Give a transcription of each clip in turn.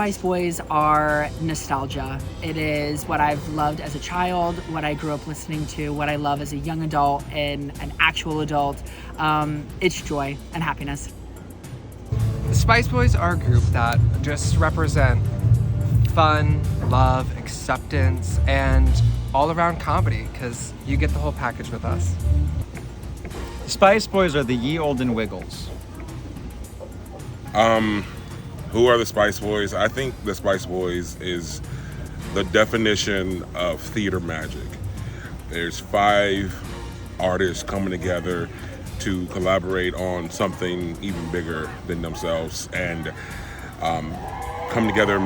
Spice Boys are nostalgia. It is what I've loved as a child, what I grew up listening to, what I love as a young adult and an actual adult. It's joy and happiness. The Spice Boys are a group that just represent fun, love, acceptance, and all-around comedy, because you get the whole package with us. The Spice Boys are the ye olden Wiggles. Who are the Spice Boys? I think the Spice Boys is the definition of theater magic. There's 5 artists coming together to collaborate on something even bigger than themselves and come together,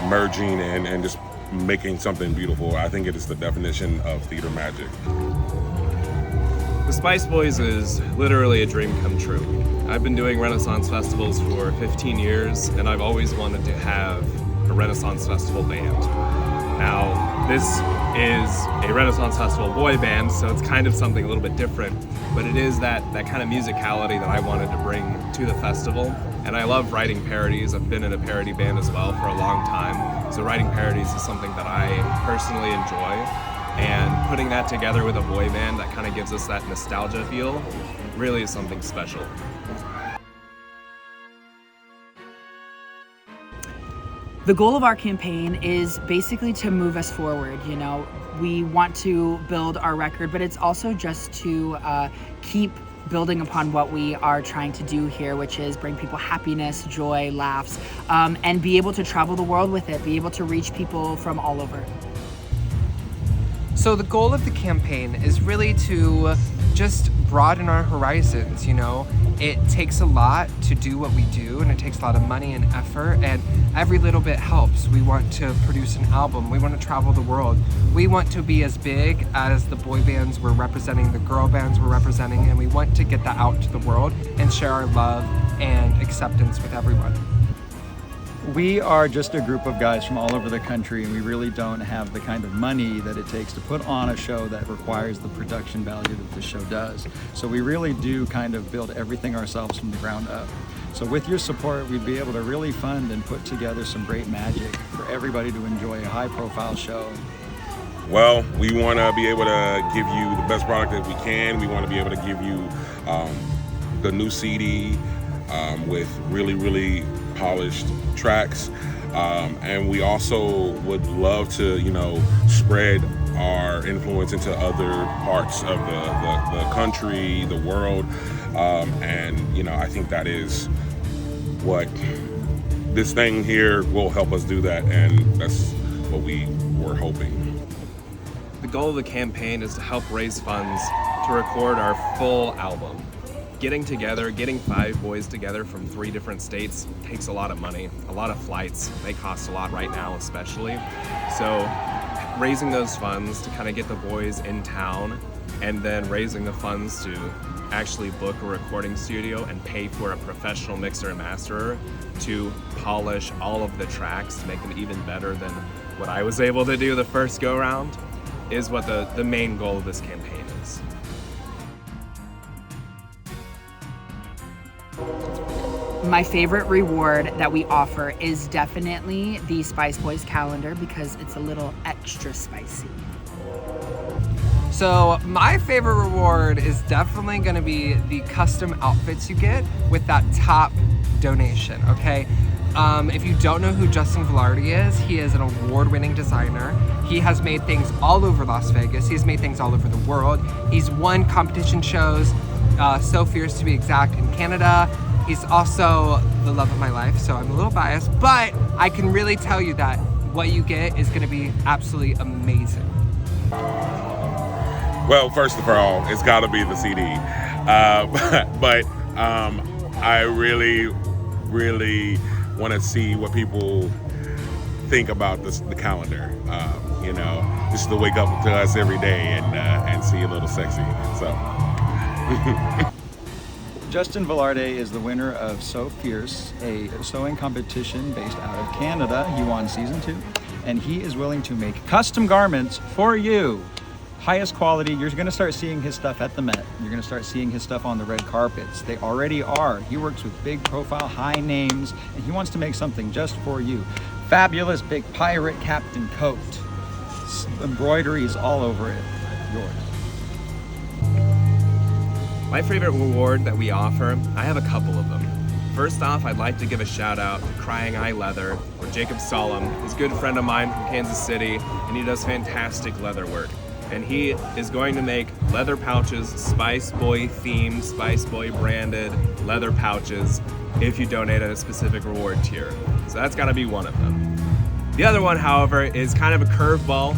merging and just making something beautiful. I think it is the definition of theater magic. The Spice Boys is literally a dream come true. I've been doing Renaissance festivals for 15 years, and I've always wanted to have a Renaissance festival band. Now, this is a Renaissance festival boy band, so it's kind of something a little bit different, but it is that kind of musicality that I wanted to bring to the festival. And I love writing parodies. I've been in a parody band as well for a long time, so writing parodies is something that I personally enjoy. And putting that together with a boy band that kind of gives us that nostalgia feel really is something special. The goal of our campaign is basically to move us forward. You know, we want to build our record, but it's also just to keep building upon what we are trying to do here, which is bring people happiness, joy, laughs, and be able to travel the world with it, be able to reach people from all over. So the goal of the campaign is really to just broaden our horizons, you know. It takes a lot to do what we do, and it takes a lot of money and effort, and every little bit helps. We want to produce an album, we want to travel the world, we want to be as big as the boy bands we're representing, the girl bands we're representing, and we want to get that out to the world and share our love and acceptance with everyone. We are just a group of guys from all over the country, and we really don't have the kind of money that it takes to put on a show that requires the production value that the show does. So we really do kind of build everything ourselves from the ground up. So with your support, we'd be able to really fund and put together some great magic for everybody to enjoy a high-profile show. Well, we want to be able to give you the best product that we can. We want to be able to give you the new CD with really polished tracks, and we also would love to, you know, spread our influence into other parts of the country, the world, and you know, I think that is what this thing here will help us do that, and that's what we were hoping. The goal of the campaign is to help raise funds to record our full album. Getting together, getting 5 boys together from 3 different states takes a lot of money, a lot of flights. They cost a lot right now, especially. So raising those funds to kind of get the boys in town, and then raising the funds to actually book a recording studio and pay for a professional mixer and masterer to polish all of the tracks to make them even better than what I was able to do the first go round is what the main goal of this campaign is. My favorite reward that we offer is definitely the Spice Boys calendar, because it's a little extra spicy. So my favorite reward is definitely going to be the custom outfits you get with that top donation, okay? If you don't know who Justin Velarde is, he is an award-winning designer. He has made things all over Las Vegas. He's made things all over the world. He's won competition shows, So Fierce to be exact, in Canada. He's also the love of my life, so I'm a little biased, but I can really tell you that what you get is gonna be absolutely amazing. Well, first of all, it's gotta be the CD. But I really wanna see what people think about the calendar. You know, just to wake up to us every day and see a little sexy, so. Justin Velarde is the winner of So Fierce, a sewing competition based out of Canada. He won season 2, and he is willing to make custom garments for you. Highest quality. You're gonna start seeing his stuff at the Met. You're gonna start seeing his stuff on the red carpets. They already are. He works with big profile, high names, and he wants to make something just for you. fabulous big pirate captain coat. Embroideries all over it. Yours. My favorite reward that we offer, I have a couple of them. First off, I'd like to give a shout out to Crying Eye Leather, or Jacob Solom. He's a good friend of mine from Kansas City, and he does fantastic leather work. And he is going to make leather pouches, Spice Boy themed, Spice Boy branded leather pouches if you donate at a specific reward tier. So that's gotta be one of them. The other one, however, is kind of a curveball.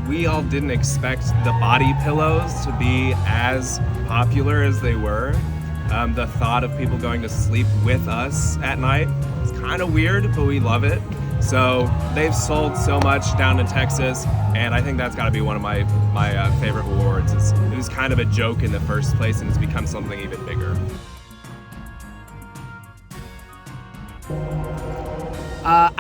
We all didn't expect the body pillows to be as popular as they were. The thought of people going to sleep with us at night is kind of weird, but we love it. So they've sold so much down in Texas, and I think that's got to be one of my favorite rewards. It was kind of a joke in the first place, and it's become something even bigger.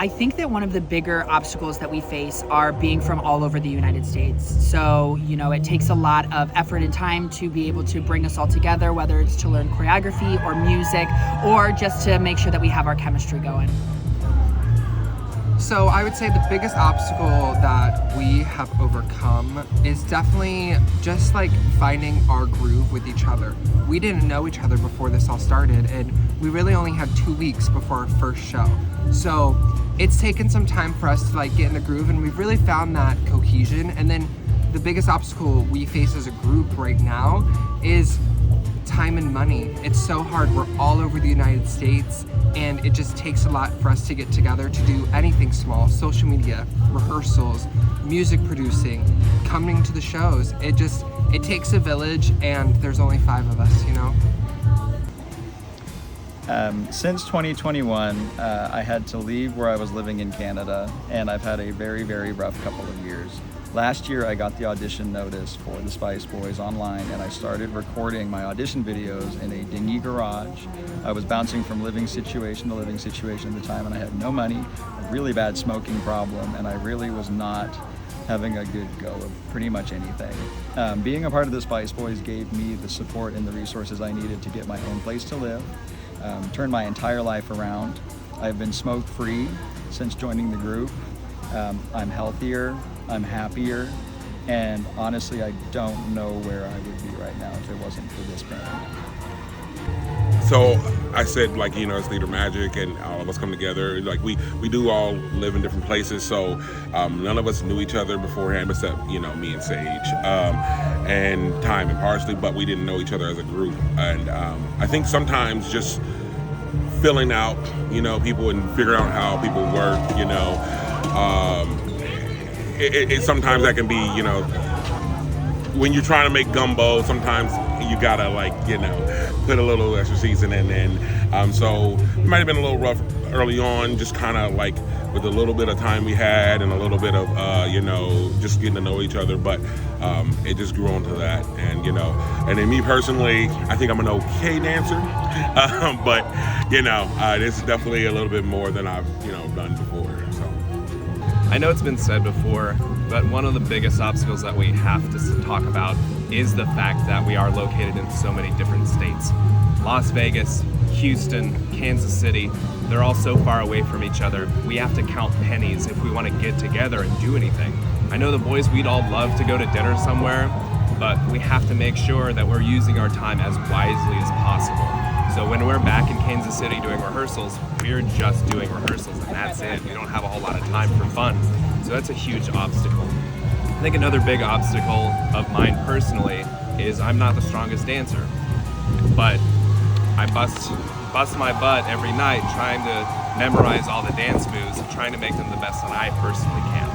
I think that one of the bigger obstacles that we face are being from all over the United States. So, it takes a lot of effort and time to be able to bring us all together, whether it's to learn choreography or music, or just to make sure that we have our chemistry going. So I would say the biggest obstacle that we have overcome is definitely just like finding our groove with each other. We didn't know each other before this all started, and we really only had 2 weeks before our first show. So it's taken some time for us to get in the groove, and we've really found that cohesion. And then the biggest obstacle we face as a group right now is time and money. It's so hard. We're all over the United States, and it just takes a lot for us to get together to do anything small. Social media, rehearsals, music producing, coming to the shows. It takes a village, and there's only 5 of us, Since 2021, I had to leave where I was living in Canada, and I've had a very, very rough couple of years. Last year, I got the audition notice for the Spice Boys online, and I started recording my audition videos in a dingy garage. I was bouncing from living situation to living situation at the time, and I had no money, a really bad smoking problem, and I really was not having a good go of pretty much anything. Being a part of the Spice Boys gave me the support and the resources I needed to get my own place to live, turn my entire life around. I've been smoke-free since joining the group. I'm healthier, I'm happier, and honestly, I don't know where I would be right now if it wasn't for this band. So I said, it's Leader Magic, and all of us come together. We do all live in different places, so none of us knew each other beforehand, except me and Sage, and Thyme and Parlsey, but we didn't know each other as a group. And I think sometimes just filling out, people and figuring out how people work, it sometimes that can be, when you're trying to make gumbo, sometimes you gotta put a little extra seasoning in. So it might have been a little rough early on, just kind of with a little bit of time we had and a little bit of, just getting to know each other. But it just grew on to that. And, and then me personally, I think I'm an okay dancer. But, this is definitely a little bit more than I've, done before. So. I know it's been said before, but one of the biggest obstacles that we have to talk about is the fact that we are located in so many different states. Las Vegas, Houston, Kansas City, they're all so far away from each other. We have to count pennies if we want to get together and do anything. I know the boys, we'd all love to go to dinner somewhere, but we have to make sure that we're using our time as wisely as possible. So when we're back in Kansas City doing rehearsals, we're just doing rehearsals, and that's it. We don't have a whole lot of time for fun. So that's a huge obstacle. I think another big obstacle of mine personally is I'm not the strongest dancer, but I bust my butt every night trying to memorize all the dance moves and trying to make them the best that I personally can.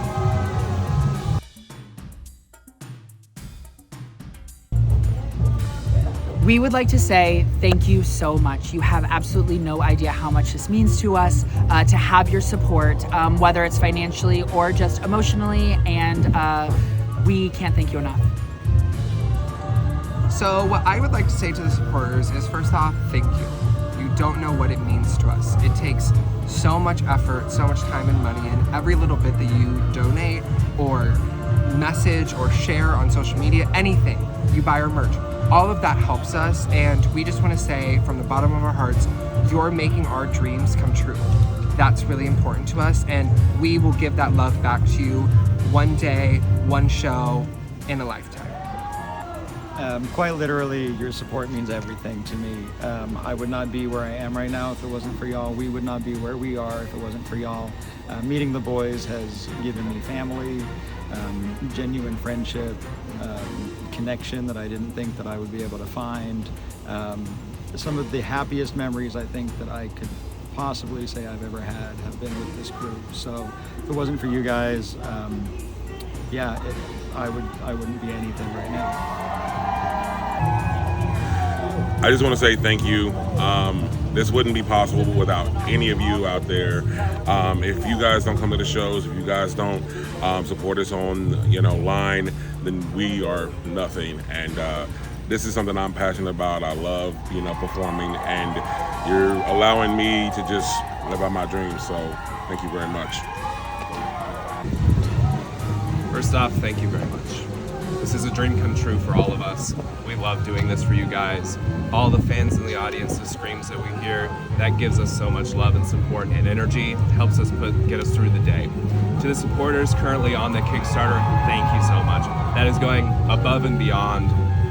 We would like to say thank you so much. You have absolutely no idea how much this means to us to have your support, whether it's financially or just emotionally, and we can't thank you enough. So what I would like to say to the supporters is, first off, thank you. You don't know what it means to us. It takes so much effort, so much time and money, and every little bit that you donate or message or share on social media, anything, you buy our merch. All of that helps us, and we just want to say from the bottom of our hearts, you're making our dreams come true. That's really important to us, and we will give that love back to you one day, one show, in a lifetime. Quite literally, your support means everything to me. I would not be where I am right now if it wasn't for y'all. We would not be where we are if it wasn't for y'all. Meeting the boys has given me family, genuine friendship, connection that I didn't think that I would be able to find. Some of the happiest memories I think that I could possibly say I've ever had have been with this group. So if it wasn't for you guys, I wouldn't be anything right now. I just want to say thank you. This wouldn't be possible without any of you out there. If you guys don't come to the shows, if you guys don't support us on line, then we are nothing. And this is something I'm passionate about. I love performing, and you're allowing me to just live out my dreams. So thank you very much. First off, thank you very much. This is a dream come true for all of us. We love doing this for you guys. All the fans in the audience, the screams that we hear, that gives us so much love and support and energy, helps us get us through the day. To the supporters currently on the Kickstarter, thank you so much. That is going above and beyond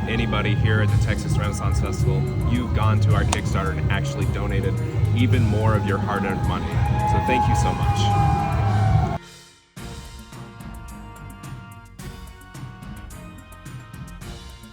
anybody here at the Texas Renaissance Festival. You've gone to our Kickstarter and actually donated even more of your hard-earned money. So thank you so much.